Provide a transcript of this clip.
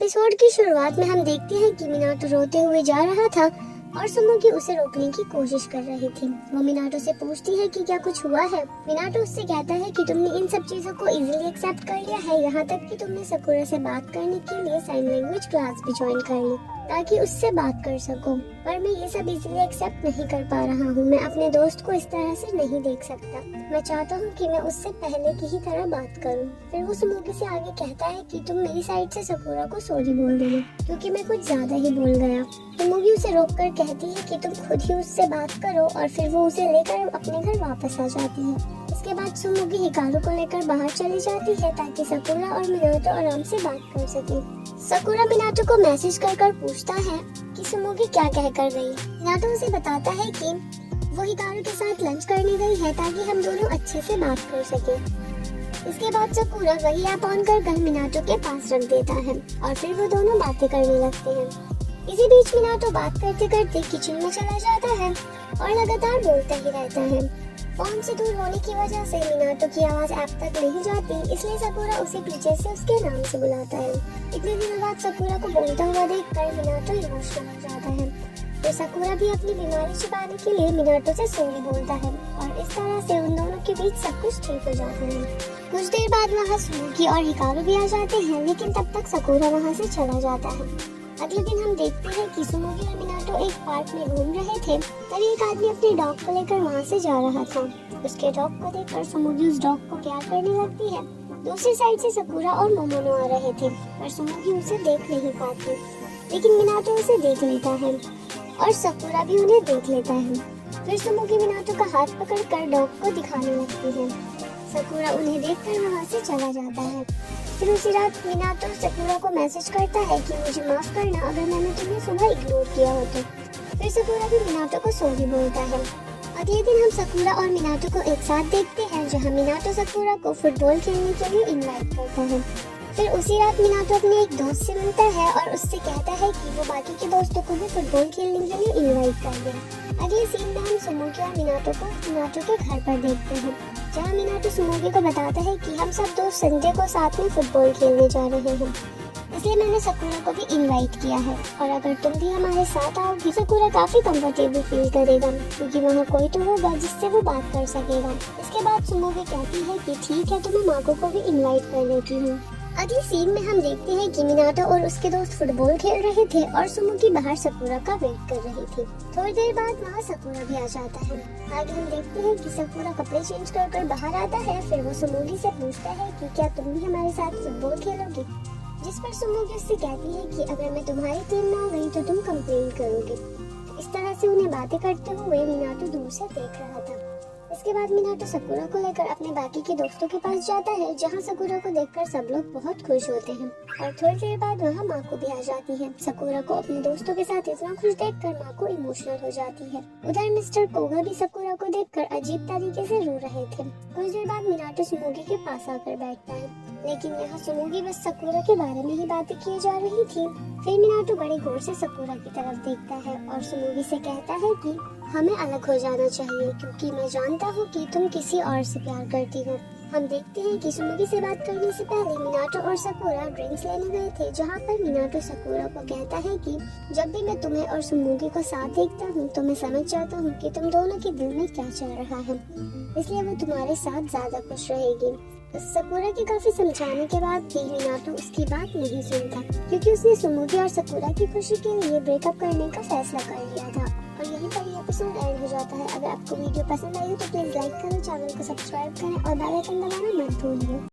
Episode की शुरुआत में हम देखते हैं कि मिनाटो रोते हुए जा रहा था और सुमुगी उसे रोकने की कोशिश कर रही थी। वो मिनाटो से पूछती है कि क्या कुछ हुआ है। मिनाटो उससे कहता है कि तुमने इन सब चीजों को इजीली एक्सेप्ट कर लिया है, यहाँ तक कि तुमने सकुरा से बात करने के लिए साइन लैंग्वेज क्लास भी ज्वाइन कर ली ताकि उससे बात कर सको। पर मैं ये सब इजीली एक्सेप्ट नहीं कर पा रहा हूँ। मैं अपने दोस्त को इस तरह से नहीं देख सकता। मैं चाहता हूँ कि मैं उससे पहले की ही तरह बात करूँ। फिर वो सुमुगी से आगे कहता है कि तुम मेरी साइड से सकुरा को सॉरी बोल देना क्योंकि मैं कुछ ज्यादा ही बोल गया। सुमुगी उसे रोककर कहती है कि तुम खुद ही उससे बात करो और फिर वो उसे लेकर अपने घर वापस आ जाती है। इसके बाद सुमुगी हिकारू को लेकर बाहर चली जाती है ताकि सकुरा और मिनाटो आराम से बात कर सके। सकुरा मिनाटो को मैसेज कर पूछता है कि सुमुगी क्या कह कर गई। मिनाटो उसे बताता है कि वो हिकारू के साथ लंच करने गई है ताकि हम दोनों अच्छे से बात कर सके। इसके बाद सकुरा वही ऐप ऑन कर मिनाटो के पास रख देता है और फिर वो दोनों बातें करने लगते हैं। इसी बीच मिनाटो बात करते करते किचन में चला जाता है और लगातार बोलता ही रहता है। फोन से दूर होने की वजह से मिनाटो की आवाज ऐप तक नहीं जाती, इसलिए सकुरा उसे पीछे से उसके नाम से बुलाता है। इतने दिनों बाद सकुरा को बोलता हुआ देखकर मिनाटो इमोशनल हो जाता है। तो सकुरा भी अपनी बीमारी छुपाने के लिए मिनाटो से सॉरी बोलता है और इस तरह से उन दोनों के बीच सब कुछ ठीक हो जाता है। कुछ देर बाद वहाँ सुमुगी और हिकारू भी आ जाते हैं, लेकिन तब तक सकुरा वहाँ से चला जाता है। अगले दिन हम देखते हैं कि सुमुगी और मिनाटो एक पार्क में घूम रहे थे। तभी एक आदमी अपने डॉग को लेकर वहाँ से जा रहा था। उसके डॉग को देखकर सुमुगी उस डॉग को प्यार करने लगती है। दूसरी साइड से सकुरा और मोमोनो आ रहे थे पर सुमुगी उसे देख नहीं पाती, लेकिन मिनाटो उसे देख लेता है और सकुरा भी उन्हें देख लेता है। फिर सुमुगी मिनाटो का हाथ पकड़कर डॉग को दिखाने लगती है। सकुरा उन्हें देखकर वहाँ से चला जाता है। फिर उसी रात मिनाटो सकुरा को मैसेज करता है कि मुझे माफ करना अगर मैंने तुम्हें सुबह इग्नोर किया हो तो। फिर सकुरा भी मिनाटो को सॉरी बोलता है। अगले दिन हम सकुरा और मिनाटो को एक साथ देखते हैं जहाँ मिनाटो सकुरा को फुटबॉल खेलने के लिए इनवाइट करता है। फिर उसी रात मिनाटो अपने एक दोस्त से मिलता है और उससे कहता है कि वो बाकी के दोस्तों को भी फुटबॉल खेलने के लिए इनवाइट कर दे। अगले सीन में हम सुमुगी और मिनाटो को मिनाटो के घर पर देखते हैं जहाँ मिनाटो सुमुगी को बताता है कि हम सब दोस्त संडे को साथ में फुटबॉल खेलने जा रहे हैं, इसलिए मैंने सकुरा को भी इनवाइट किया है और अगर तुम भी हमारे साथ आओगी सकुरा काफी कंफर्टेबल फील करेगा क्योंकि वहाँ कोई तो होगा जिससे वो बात कर सकेगा। इसके बाद सुमुगी कहती है कि ठीक है, तो मैं माको को भी इनवाइट कर लेती हूँ। अगली सीन में हम देखते हैं कि मिनाटो और उसके दोस्त फुटबॉल खेल रहे थे और सुमुगी बाहर सकुरा का वेट कर रही थी। थोड़ी देर बाद वहाँ सकुरा भी आ जाता है। आगे हम देखते हैं कि सकुरा कपड़े चेंज कर बाहर आता है। फिर वो सुमुगी से पूछता है कि क्या तुम भी हमारे साथ फुटबॉल खेलोगी, जिस पर सुमुगी उससे कहती है कि अगर मैं तुम्हारी टीम में आ गई तो तुम कंप्लेन करोगे। इस तरह से उन्हें बातें करते हुए मिनाटो दूर से देख रहा था। इसके बाद मिनाटो सकुरा को लेकर अपने बाकी के दोस्तों के पास जाता है जहाँ सकुरा को देखकर सब लोग बहुत खुश होते हैं और थोड़ी देर बाद वहाँ माको भी आ जाती है। सकुरा को अपने दोस्तों के साथ इतना खुश देखकर माको इमोशनल हो जाती है। उधर मिस्टर कोगा भी सकुरा को देखकर अजीब तरीके से रो रहे थे। कुछ देर बाद मिनाटो सुमुगी के पास आकर बैठता है, लेकिन यहाँ सुमुगी बस सकुरा के बारे में ही बातें किए जा रही थी। फिर मिनाटो बड़े गौर से सकुरा की तरफ देखता है और सुमुगी से कहता है कि हमें अलग हो जाना चाहिए क्योंकि मैं जानता हूँ कि तुम किसी और से प्यार करती हो। हम देखते हैं कि सुमुगी से बात करने से पहले मिनाटो और सकुरा ड्रिंक्स लेने गए थे, जहाँ पर मिनाटो सकुरा को कहता है कि जब भी मैं तुम्हें और सुमुगी को साथ देखता हूँ तो मैं समझ जाता हूँ कि तुम दोनों के दिल में क्या चल रहा है, इसलिए वो तुम्हारे साथ ज्यादा खुश रहेगी। सकुरा के काफी समझाने के बाद भी मिनाटो उसकी बात नहीं सुनता क्योंकि उसने सुमुगी और सकुरा की खुशी के लिए ब्रेकअप करने का फैसला कर लिया था। और यहीं पर ये एपिसोड एंड हो जाता है। अगर आपको वीडियो पसंद आई हो तो प्लीज लाइक करें, चैनल को सब्सक्राइब करें और बेल आइकन दबाना मत भूलिए।